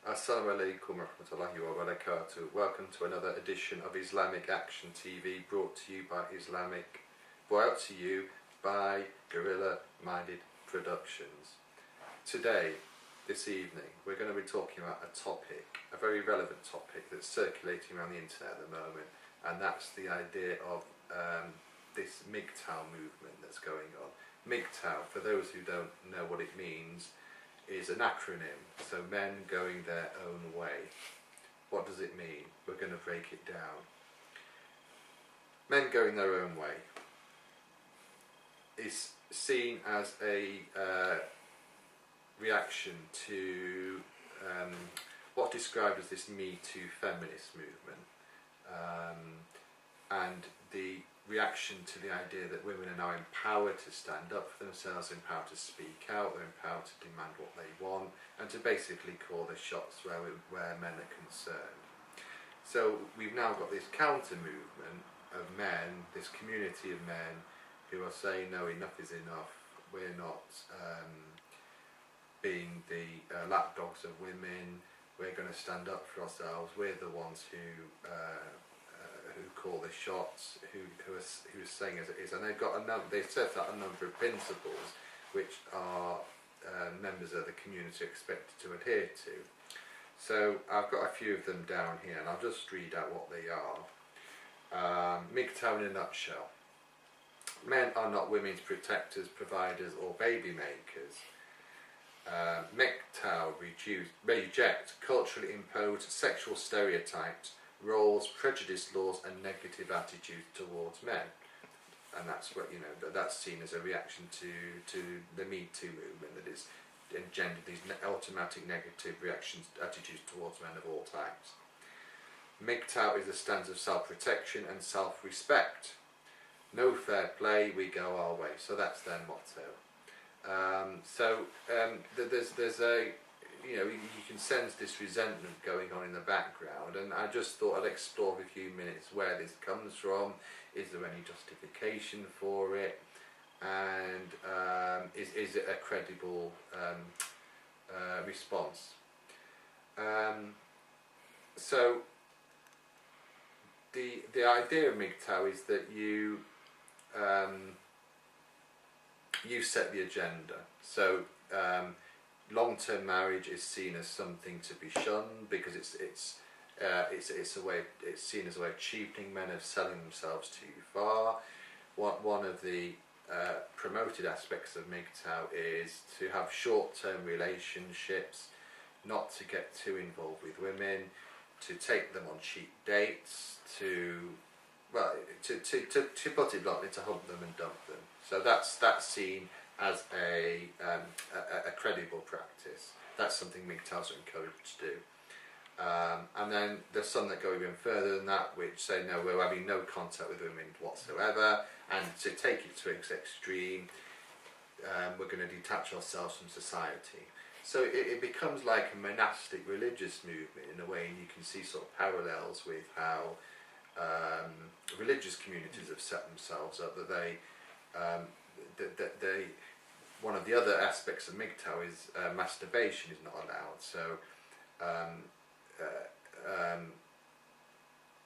Assalamu alaikum warahmatullahi wabarakatuh. Welcome to another edition of Islamic Action TV, brought to you by brought to you by Gorilla Minded Productions. Today, this evening, we're going to be talking about a topic, a very relevant topic that's circulating around the internet at the moment, and that's the idea of this Mgtow movement that's going on. Mgtow, for those who don't know what it means, is an acronym, so men going their own way. What does it mean? We're going to break it down. Men going their own way is seen as a reaction to what's described as this Mgtow feminist movement, and the reaction to the idea that women are now empowered to stand up for themselves, empowered to speak out, they're empowered to demand what they want, and to basically call the shots where men are concerned. So we've now got this counter movement of men, this community of men who are saying, no, enough is enough, we're not being the lapdogs of women, we're going to stand up for ourselves, we're the ones who call the shots, who are saying as it is, and they've set out a number of principles which are members of the community expected to adhere to. So I've got a few of them down here, and I'll just read out what they are. Mgtow in a nutshell: men are not women's protectors, providers, or baby makers. Mgtow reject culturally imposed sexual stereotypes, roles, prejudice laws, and negative attitudes towards men, and that's what that's seen as a reaction to the Mgtow movement that is engendered these automatic negative attitudes towards men of all types. Mgtow is a stance of self-protection and self-respect. No fair play, we go our way. So that's their motto. There's a you can sense this resentment going on in the background, and I just thought I'd explore for a few minutes where this comes from. Is there any justification for it, and is it a credible response? So the idea of Mgtow is that you set the agenda. So long-term marriage is seen as something to be shunned because it's seen as a way of cheapening men, of selling themselves too far. One of the promoted aspects of Mgtow is to have short-term relationships, not to get too involved with women, to take them on cheap dates, to put it bluntly, to hump them and dump them. So that's seen as a credible practice. That's something Mgtows are encouraged to do. And then there's some that go even further than that, which say, no, we're having no contact with women whatsoever, and to take it to its extreme, we're going to detach ourselves from society. So it becomes like a monastic religious movement in a way, and you can see sort of parallels with how religious communities have set themselves up, that they one of the other aspects of Mgtow is masturbation is not allowed. So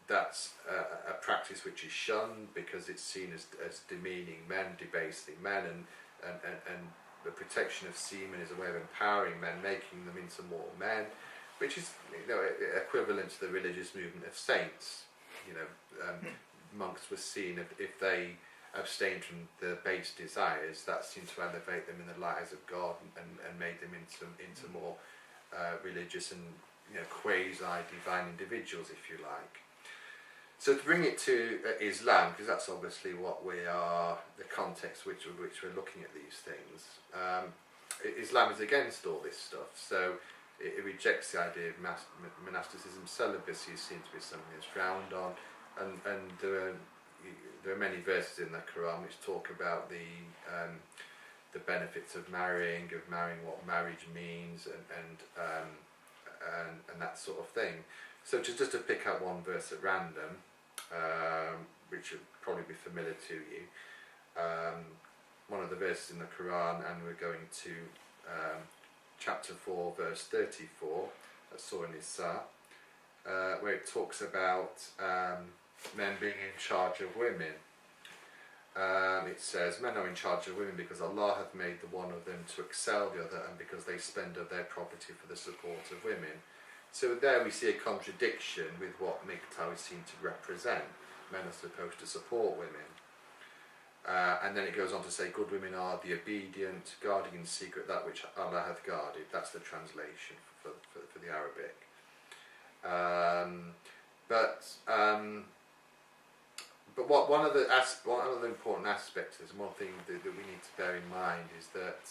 that's a practice which is shunned because it's seen as demeaning men, debasing men, and the protection of semen is a way of empowering men, making them into more men, which is equivalent to the religious movement of saints. Monks were seen, if they abstained from the base desires, that seemed to elevate them in the eyes of God and made them into more religious and quasi-divine individuals, if you like. So to bring it to Islam, because that's obviously what we are, the context which we're looking at these things. Islam is against all this stuff, so it rejects the idea of monasticism. Celibacy is seen to be something that's frowned on, and there are many verses in the Quran which talk about the benefits of marrying, what marriage means, and that sort of thing. So just to pick out one verse at random, which would probably be familiar to you, one of the verses in the Quran, and we're going to chapter 4, verse 34 Surah Nisa, where it talks about men being in charge of women. It says, men are in charge of women because Allah hath made the one of them to excel the other, and because they spend of their property for the support of women. So there we see a contradiction with what Mgtow is seen to represent. Men are supposed to support women. And then it goes on to say, good women are the obedient, guarding in secret that which Allah hath guarded. That's the translation for the Arabic. But one of the important aspects is, one thing that we need to bear in mind is that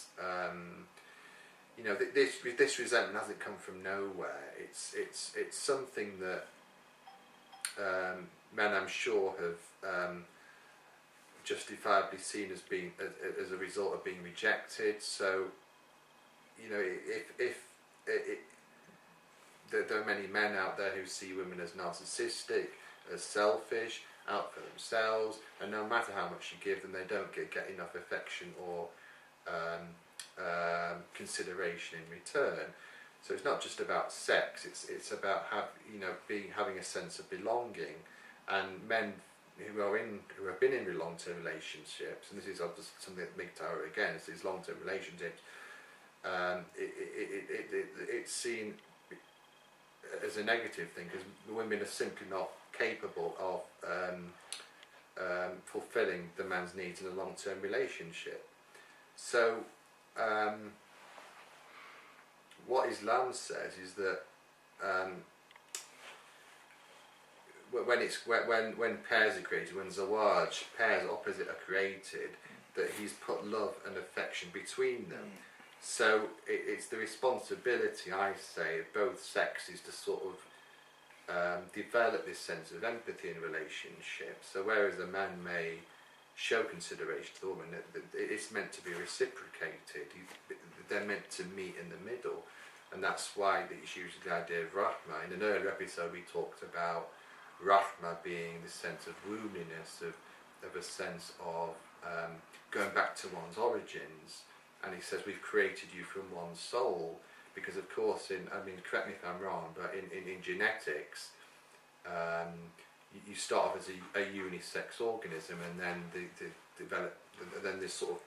you know, this resentment hasn't come from nowhere. It's something that men, I'm sure, have justifiably seen as being as a result of being rejected. So, you know, if there are many men out there who see women as narcissistic, as selfish, out for themselves, and no matter how much you give them, they don't get enough affection or consideration in return. So it's not just about sex; it's about having a sense of belonging. And men who have been in long-term relationships, and this is obviously something that Mgtow against, these long-term relationships, it's seen as a negative thing, because women are simply not capable of fulfilling the man's needs in a long-term relationship. So what Islam says is that when pairs are created, when zawaj, pairs opposite are created, that he's put love and affection between them. So it's the responsibility, I say, of both sexes to sort of develop this sense of empathy in relationships. So whereas a man may show consideration to the woman, it's meant to be reciprocated. They're meant to meet in the middle, and that's why it's usually the idea of rahma. In an earlier episode we talked about rahma being the sense of woundedness, of a sense of going back to one's origins. And he says, we've created you from one soul, because of course, correct me if I'm wrong, but in genetics, you start off as a unisex organism, and then then this sort of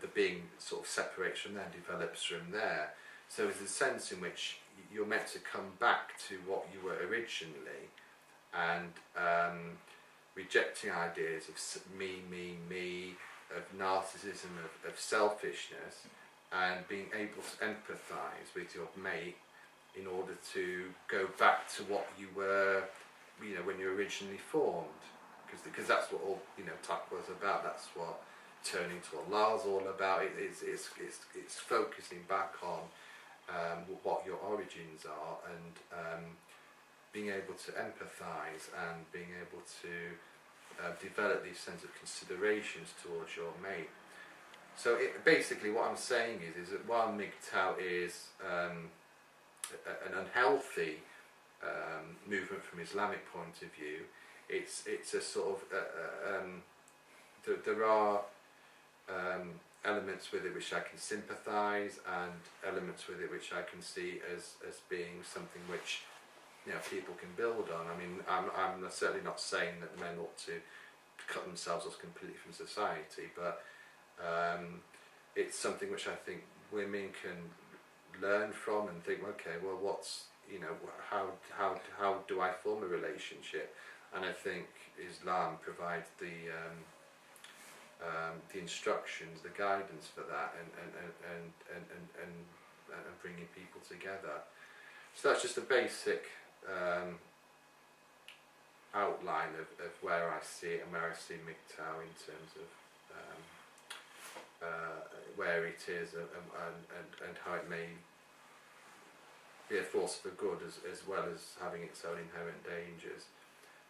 the being sort of separates from there, develops from there. So there's a sense in which you're meant to come back to what you were originally, and rejecting ideas of me, of narcissism, of selfishness, and being able to empathise with your mate in order to go back to what you were, you know, when you originally formed, because that's what all, you know, taqwa is about. That's what turning to Allah is all about. It's focusing back on what your origins are, and being able to empathise and being able to develop these sense of considerations towards your mate. So basically what I'm saying is that while Mgtow is an unhealthy movement from Islamic point of view, it's a sort of there are elements with it which I can sympathise, and elements with it which I can see as being something which, you know, people can build on. I mean, I'm certainly not saying that men ought to cut themselves off completely from society, but it's something which I think women can learn from and think, okay, well, what's, you know, how do I form a relationship? And I think Islam provides the instructions, the guidance for that, and bringing people together. So that's just a basic outline of where I see it and where I see Mgtow in terms of where it is and how it may be a force for good as well as having its own inherent dangers.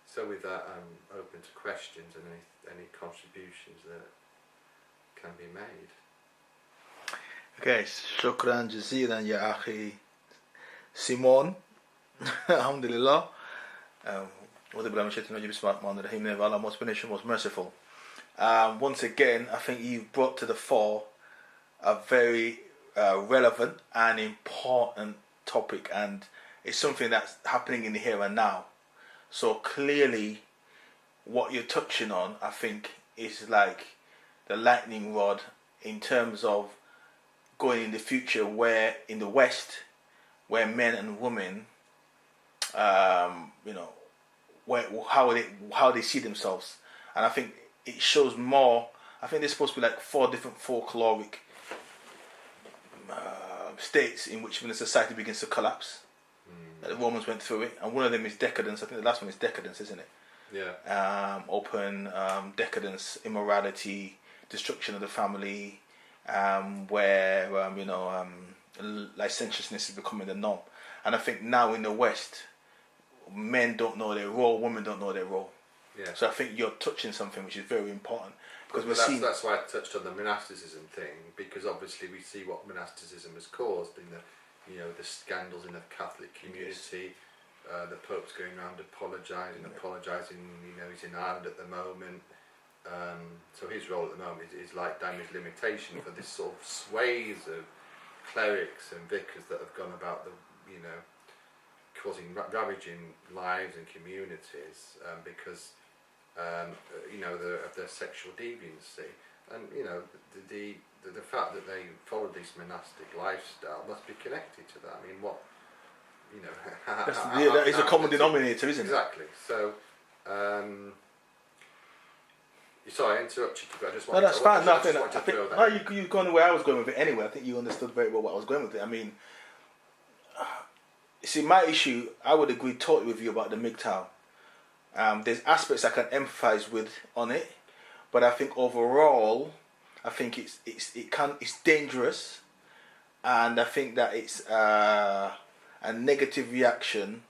So with that, I'm open to questions and any contributions that can be made. Okay, shukran jazilan ya akhi Simon. Alhamdulillah. May Allah most beneficent, most merciful. Once again, I think you've brought to the fore a very relevant and important topic, and it's something that's happening in the here and now. So clearly, what you're touching on, I think, is like the lightning rod in terms of going in the future, where in the West, where men and women, how they see themselves, and I think it shows more. I think there's supposed to be like 4 different folkloric states in which when the society begins to collapse. The Romans went through it, and one of them is decadence. I think the last one is decadence, isn't it? Yeah. Open decadence, immorality, destruction of the family, where licentiousness is becoming the norm. And I think now in the West, men don't know their role, women don't know their role. Yeah. So I think you're touching something which is very important, because that's why I touched on the monasticism thing, because obviously we see what monasticism has caused in the scandals in the Catholic community. The Pope's going around apologising. He's in Ireland at the moment. So his role at the moment is like damage limitation for this sort of swathes of clerics and vicars that have gone about causing ravaging lives and communities because of their sexual deviancy, and the fact that they follow this monastic lifestyle must be connected to that. I mean, that is a common denominator, isn't it? Exactly. So, sorry, I interrupted you, but I just wanted. No, that's fine. I think you're going the way I was going with it anyway. I think you understood very well what I was going with it. I mean, see, my issue, I would agree totally with you about the Mgtow. There's aspects I can empathise with on it, but I think overall, I think it's dangerous, and I think that it's a negative reaction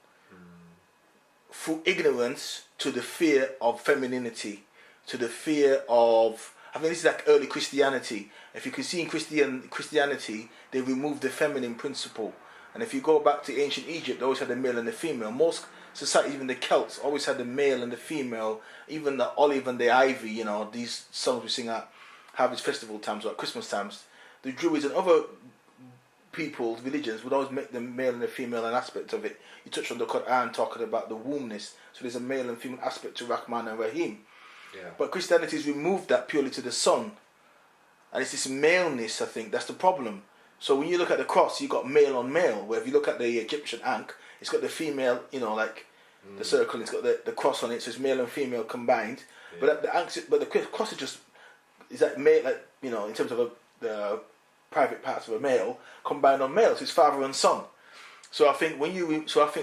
through ignorance to the fear of femininity, to the fear of. I think this is like early Christianity. If you can see in Christianity, they removed the feminine principle. And if you go back to ancient Egypt, they always had the male and the female. Most societies, even the Celts, always had the male and the female. Even the olive and the ivy, these songs we sing at harvest festival times or at Christmas times. The Druids and other people's religions would always make the male and the female an aspect of it. You touched on the Quran talking about the wombness. So there's a male and female aspect to Rahman and Rahim. Yeah. But Christianity has removed that purely to the son. And it's this maleness, I think, that's the problem. So when you look at the cross, you've got male on male. Where if you look at the Egyptian ankh, it's got the female, the circle. It's got the cross on it, so it's male and female combined. Yeah. But the cross is that male, in terms of the private parts of a male combined on male. So it's father and son. So I think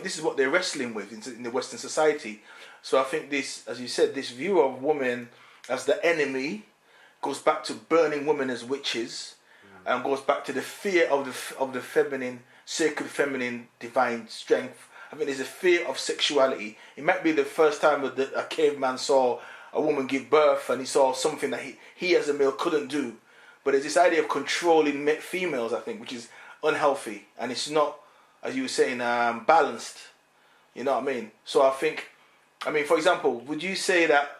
this is what they're wrestling with in the Western society. So I think this, as you said, this view of women as the enemy goes back to burning women as witches. And goes back to the fear of the feminine, sacred feminine, divine strength. I think there's a fear of sexuality. It might be the first time that a caveman saw a woman give birth, and he saw something that he as a male couldn't do. But there's this idea of controlling females, I think, which is unhealthy, and it's not, as you were saying, balanced. You know what I mean? So for example, would you say that,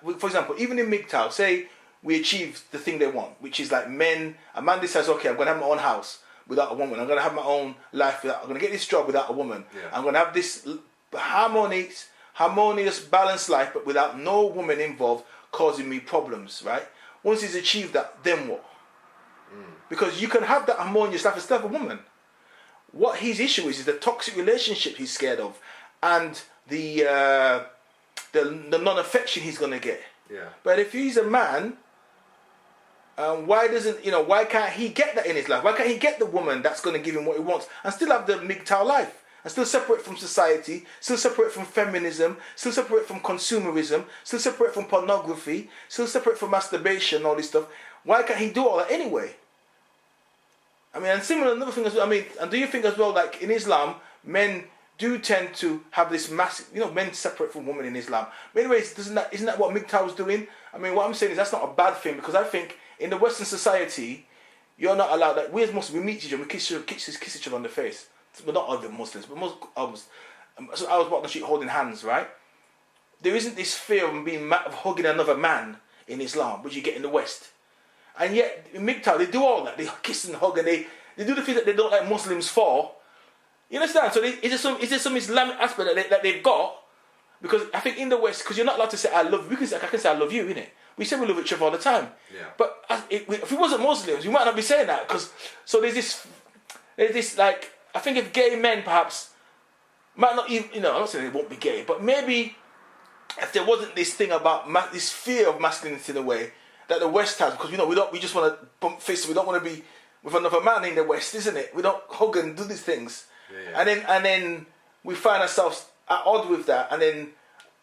even in Mgtow, say we achieve the thing they want, which is like a man decides, okay, I'm going to have my own house without a woman. I'm going to have my own life I'm going to get this job without a woman. Yeah. I'm going to have this harmonious, balanced life, but without no woman involved causing me problems, right? Once he's achieved that, then what? Because you can have that harmonious life and still have a woman. What his issue is the toxic relationship he's scared of, and the non-affection he's going to get. Yeah. But if he's a man, why can't he get that in his life? Why can't he get the woman that's going to give him what he wants and still have the Mgtow life and still separate from society, still separate from feminism, still separate from consumerism, still separate from pornography, still separate from masturbation, all this stuff? Why can't he do all that anyway? I mean, and similar another thing as well. I mean, and do you think as well, like in Islam, men do tend to have this massive, men separate from women in Islam. But anyways, isn't that what Mgtow is doing? I mean, what I'm saying is that's not a bad thing, because I think in the Western society, you're not allowed, like we as Muslims, we meet each other, we kiss each other on the face. Well, not other Muslims, but most so I was walking the street holding hands, right? There isn't this fear of hugging another man in Islam, which you get in the West. And yet, in Mgtow, they do all that. They kiss and hug, and they do the things that they don't like Muslims for. You understand? So is there some Islamic aspect that they've got? Because I think in the West, because you're not allowed to say I love you. I can say I love you, innit? We say we love each other all the time. Yeah. But if we wasn't Muslims, we might not be saying that. So there's this like, I think if gay men perhaps might not even, I'm not saying they won't be gay, but maybe if there wasn't this thing about this fear of masculinity in a way that the West has, because we just want to bump fists. We don't want to be with another man in the West, isn't it? We don't hug and do these things, and then we find ourselves at odds with that, and then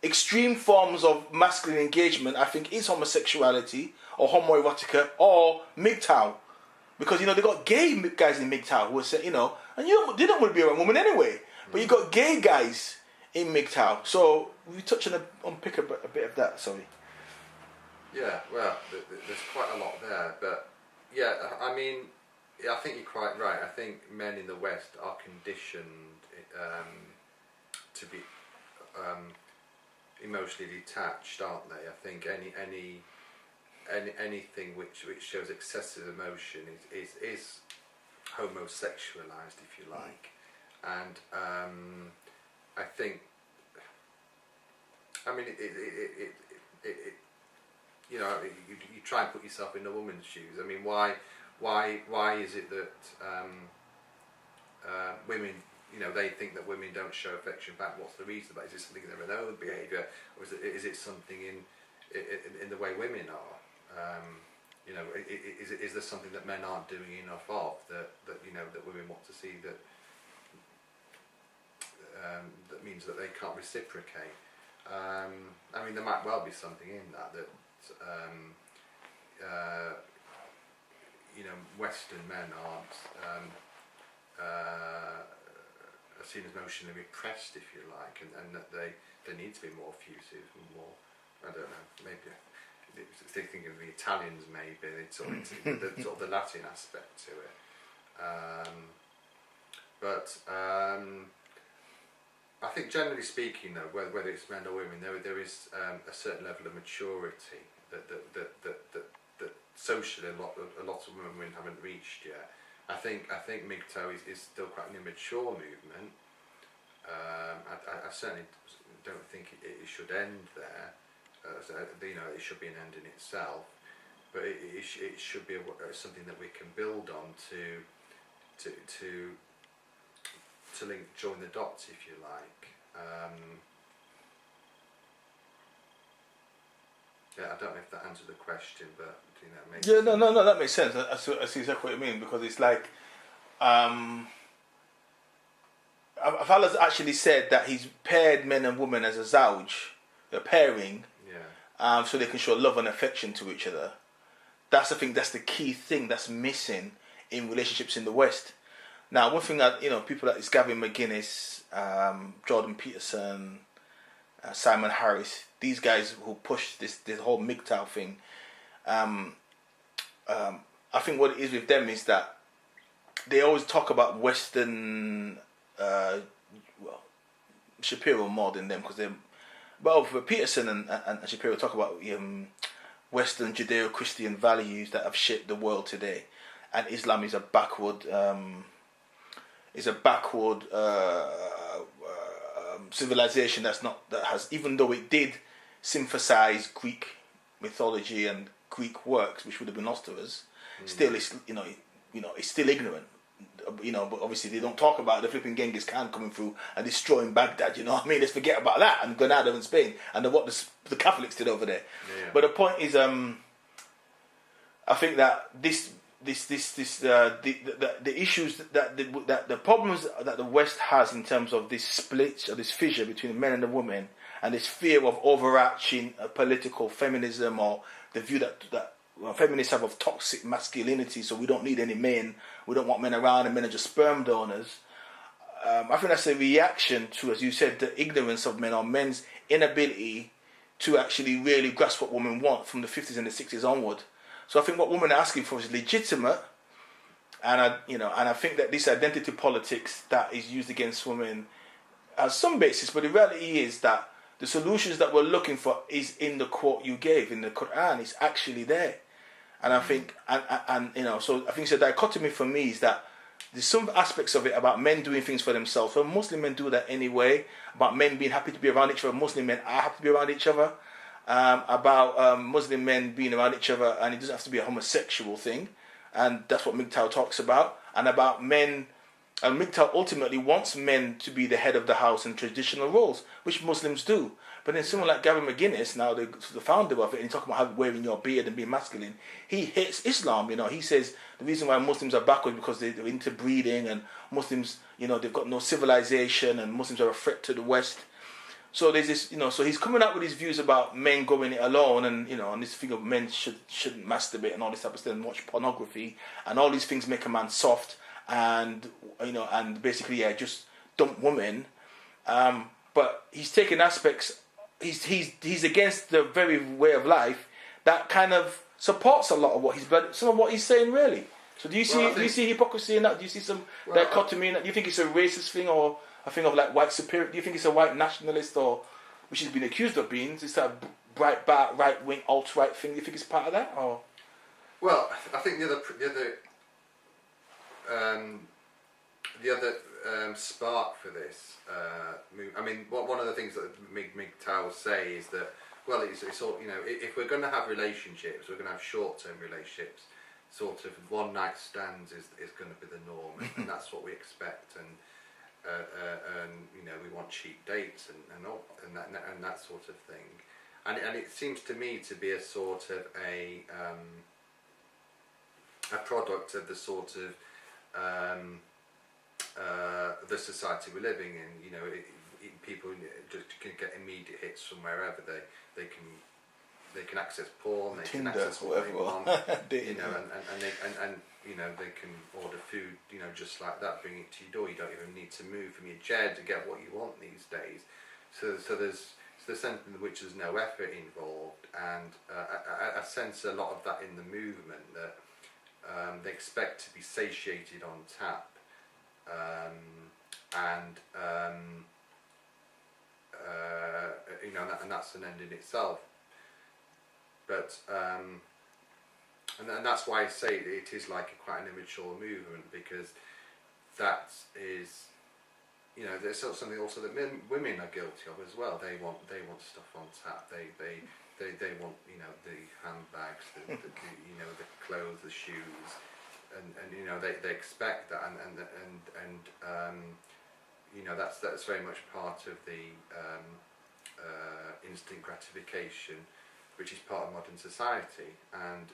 extreme forms of masculine engagement, I think, is homosexuality or homoerotica or Mgtow, because they got gay guys in Mgtow who are saying, and they don't want to be around women anyway, but you got gay guys in Mgtow. So we touch on unpick a bit of that. Sorry. Yeah, well, there's quite a lot there, but yeah, I mean, I think you're quite right. I think men in the West are conditioned to be emotionally detached, aren't they? I think anything which shows excessive emotion is homosexualized, if you like, and I think, I mean, you try and put yourself in a woman's shoes. I mean, why is it that women, they think that women don't show affection back? What's the reason? Is it something in their own behaviour, or is it something in the way women are? Is there something that men aren't doing enough of that women want to see that means that they can't reciprocate? I mean, there might well be something in that Western men aren't are seen as emotionally repressed, if you like, and that they need to be more effusive and more, I don't know, maybe if they think of the Italians, maybe it's sort of the Latin aspect to it, but I think generally speaking, though, whether it's men or women, there is a certain level of maturity that socially a lot of women haven't reached yet. I think Mgtow is still quite an immature movement. I certainly don't think it should end there. It should be an end in itself, but it should be something that we can build on to join the dots, if you like. Yeah, I don't know if that answered the question, but makes sense. No, that makes sense. I see exactly what you mean, because it's like, Allah's actually said that He's paired men and women as a zawj, a pairing, so they can show love and affection to each other. I think that's the key thing that's missing in relationships in the West. Now, one thing that people like Gavin McGuinness, Jordan Peterson, Simon Harris, these guys who push this whole Mgtow thing, I think what it is with them is that they always talk about Western, Shapiro more than them, because but Peterson and Shapiro talk about Western Judeo-Christian values that have shaped the world today, and Islam is a backward civilization that has, even though it did synthesize Greek mythology and Greek works, which would have been lost to us, still it's it's still ignorant. But obviously they don't talk about the flipping Genghis Khan coming through and destroying Baghdad. You know what I mean? Let's forget about that, and Granada and Spain and what the Catholics did over there. Yeah. But the point is, I think that the issues that the problems that the West has in terms of this split or this fissure between the men and the women, and this fear of overarching political feminism, or the view that feminists have of toxic masculinity, so we don't need any men, we don't want men around, and men are just sperm donors. I think that's a reaction to, as you said, the ignorance of men, or men's inability to actually really grasp what women want from the 50s and the 60s onward. So I think what women are asking for is legitimate, and I think that this identity politics that is used against women has some basis, but the reality is that the solutions that we're looking for is in the quote you gave in the Quran. It's actually there, and I think, so I think the dichotomy for me is that there's some aspects of it about men doing things for themselves. Well, Muslim men do that anyway. About men being happy to be around each other. Muslim men are happy to be around each other. About Muslim men being around each other, and it doesn't have to be a homosexual thing. And that's what Mgtow talks about. And about men, and Mgtow ultimately wants men to be the head of the house in traditional roles, which Muslims do. But then someone like Gary McGuinness, now the founder of it, and he's talking about how wearing your beard and being masculine, he hates Islam, you know. He says the reason why Muslims are backward because they're into breeding, and Muslims, you know, they've got no civilization, and Muslims are a threat to the West. So there's this, you know, so he's coming out with his views about men going it alone, and, you know, and this thing of men shouldn't masturbate and all this type of stuff and watch pornography, and all these things make a man soft, and, you know, and basically, yeah, just dump women. But he's taking aspects, he's against the very way of life that kind of supports a lot of some of what he's saying, really. So do you see hypocrisy in that? Do you see some dichotomy in that? Do you think it's a racist thing or a thing of like white superior? Do you think it's a white nationalist, or which he's been accused of being? Is that a right wing alt right thing? Do you think it's part of that, or? Well, I think the other spark for this. I mean, one of the things that Mgtow say is that, well, it's all, you know, if we're going to have relationships, we're going to have short-term relationships. Sort of one night stands is going to be the norm, and that's what we expect. And you know, we want cheap dates and that sort of thing. And it seems to me to be a sort of a product of the sort of the society we're living in. You know, people just can get immediate hits from wherever they can access porn, they Tinder, can access what they want, you know, and you know, they can order food, you know, just like that, bring it to your door. You don't even need to move from your chair to get what you want these days. So there's something in which there's no effort involved, and I sense a lot of that in the movement, that they expect to be satiated on tap, you know, and that's an end in itself. But and that's why I say it is like quite an immature movement, because that is, you know, there's something also that women are guilty of as well. They want stuff on tap. They want, you know, the handbags, the you know, the clothes, the shoes, and you know, they expect that, and you know, that's very much part of the instant gratification, which is part of modern society, and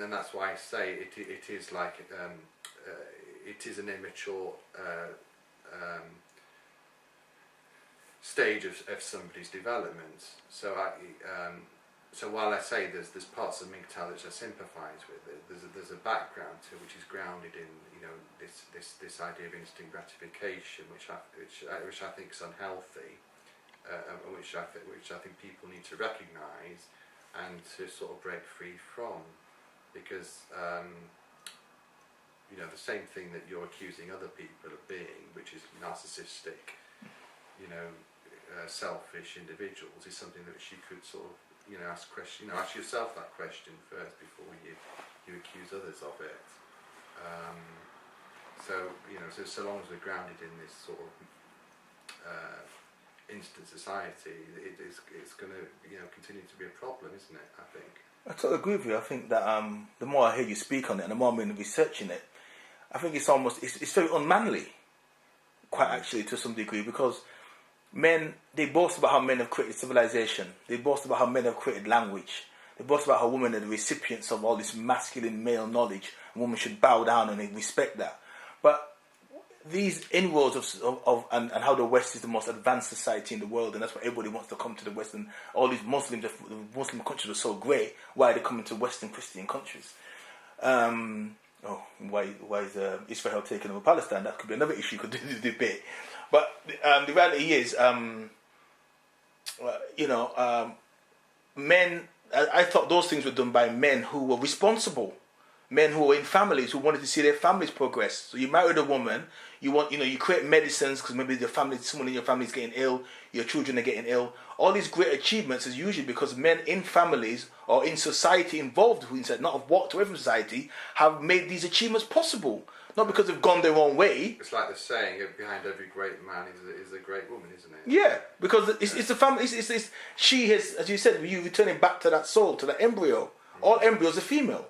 then that's why I say it is like it is an immature stage of somebody's development. So so while I say there's parts of Mgtow which I sympathise with, there's a background to which is grounded in, you know, this idea of instant gratification, which I think is unhealthy. Which I think people need to recognise and to sort of break free from, because you know, the same thing that you're accusing other people of being, which is narcissistic, you know, selfish individuals, is something that you could sort of, you know, ask yourself that question first before you accuse others of it. So, you know, so long as we're grounded in this sort of instant society, it's going to, you know, continue to be a problem, isn't it? I think. I totally agree with you. I think that the more I hear you speak on it, and the more I'm researching it, I think it's almost it's very unmanly, quite actually, to some degree, because men, they boast about how men have created civilization. They boast about how men have created language. They boast about how women are the recipients of all this masculine male knowledge, and women should bow down and they respect that. But these inroads and how the West is the most advanced society in the world, and that's why everybody wants to come to the West, and all these Muslims, the Muslim countries are so great, why are they coming to Western Christian countries? Why is Israel taking over Palestine? That could be another issue you could do the debate. But the reality is, you know, men, I thought those things were done by men who were responsible. men who were in families who wanted to see their families progress. So you married a woman, you create medicines because maybe someone in your family is getting ill, your children are getting ill. All these great achievements is usually because men in families or in society involved, not have walked away from society, have made these achievements possible. Not because they've gone their own way. It's like the saying, behind every great man is a great woman, isn't it? Yeah, because it's the family. She has, as you said, you returning back to that soul, to that embryo. All embryos are female.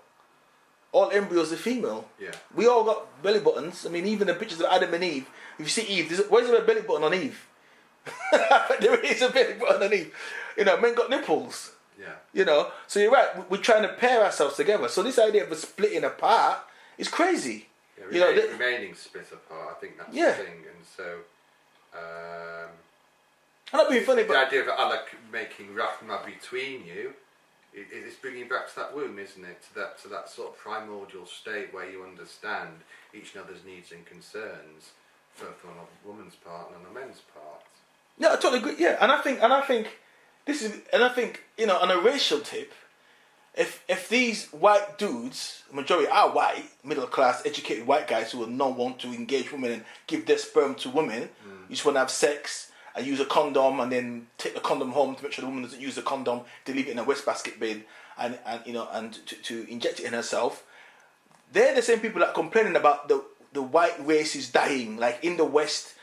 All embryos are female. Yeah. We all got belly buttons. I mean, even the pictures of Adam and Eve. If you see Eve, where's there a belly button on Eve? There is a belly button on Eve. Men got nipples. Yeah. So you're right. We're trying to pair ourselves together. So this idea of a splitting apart is crazy. Yeah, remaining split apart. I think that's the thing. And so, I'm not being funny, but the idea of Allah making rahmah between you. It's bringing back to that womb, isn't it? To that sort of primordial state where you understand each other's needs and concerns, for a woman's part and a men's part. Yeah, I totally agree. Yeah, and I think this is, and I think on a racial tip, if these white dudes, majority are white, middle class, educated white guys who will not want to engage women and give their sperm to women, you just want to have sex. And use a condom and then take the condom home to make sure the woman doesn't use the condom, to leave it in a wastebasket bin and to inject it in herself. They're the same people that are complaining about the white race is dying. Like in the white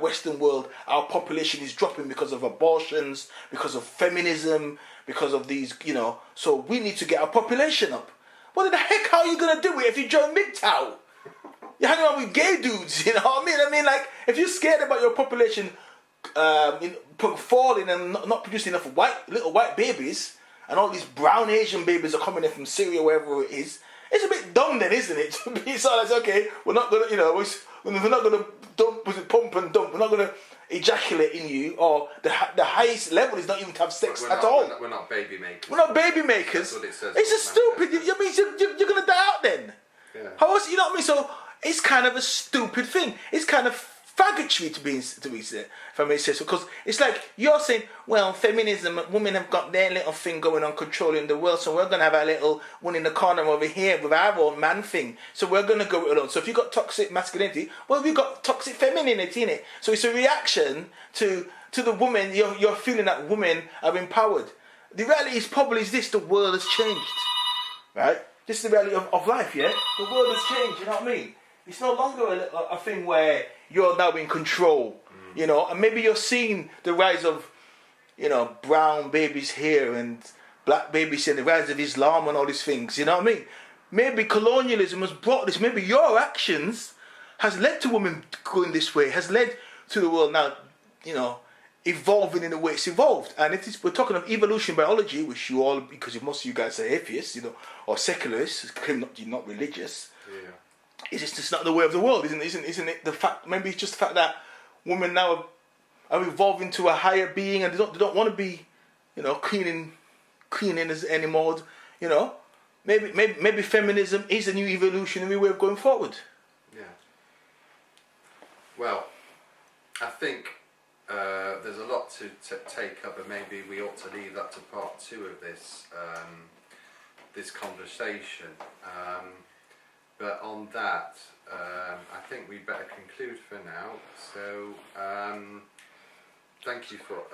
Western world, our population is dropping because of abortions, because of feminism, because of these, so we need to get our population up. What the heck, how are you going to do it if you join Mgtow? You're hanging out with gay dudes, you know what I mean? I mean, like, if you're scared about your population falling and not producing enough little white babies, and all these brown Asian babies are coming in from Syria, wherever it is, it's a bit dumb then, isn't it? To be so like, okay, we're not going to, we're not going to pump and dump, we're not going to ejaculate in you, or the highest level is not even to have sex at all. We're not baby makers. We're not baby makers. That's what it says. It's just stupid. You're going to die out then. Yeah. How else, you know what I mean? So, it's kind of a stupid thing. It's kind of faggotry to be said, if I may say so, because it's like you're saying, well, feminism, women have got their little thing going on controlling the world, so we're going to have our little one in the corner over here with our own man thing, so we're going to go it alone. So if you've got toxic masculinity, well, we've got toxic femininity in it. So it's a reaction to the woman. You're feeling that women are empowered. The reality is probably this: the world has changed, right? This is the reality of life, yeah? The world has changed, you know what I mean? It's no longer a thing where you're now in control, and maybe you're seeing the rise of, brown babies here and black babies here, and the rise of Islam and all these things, you know what I mean? Maybe colonialism has brought this, maybe your actions has led to women going this way, has led to the world now, evolving in the way it's evolved. And if we're talking of evolution biology, which you all, because most of you guys are atheists, or secularists, claim you're not religious, it's just not the way of the world, isn't it? The fact, maybe it's just the fact that women now are evolving to a higher being, and they don't want to be, cleaning as anymore. Maybe feminism is a new evolutionary way of going forward. Yeah. Well, I think there's a lot to take up, and maybe we ought to leave that to part 2 of this conversation. But on that, I think we better conclude for now. So thank you for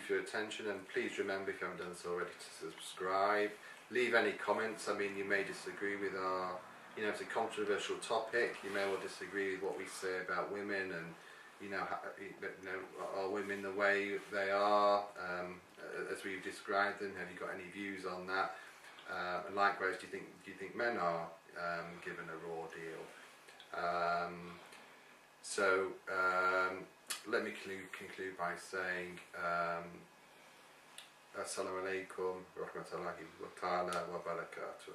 your attention, and please remember, if you haven't done so already, to subscribe. Leave any comments. I mean, you may disagree with our, it's a controversial topic. You may well disagree with what we say about women, and are women the way they are, as we've described them? Have you got any views on that? And likewise, do you think men are given a raw deal? Let me conclude by saying Assalamu alaikum wa rahmatullahi wa ta'ala wa barakatuh.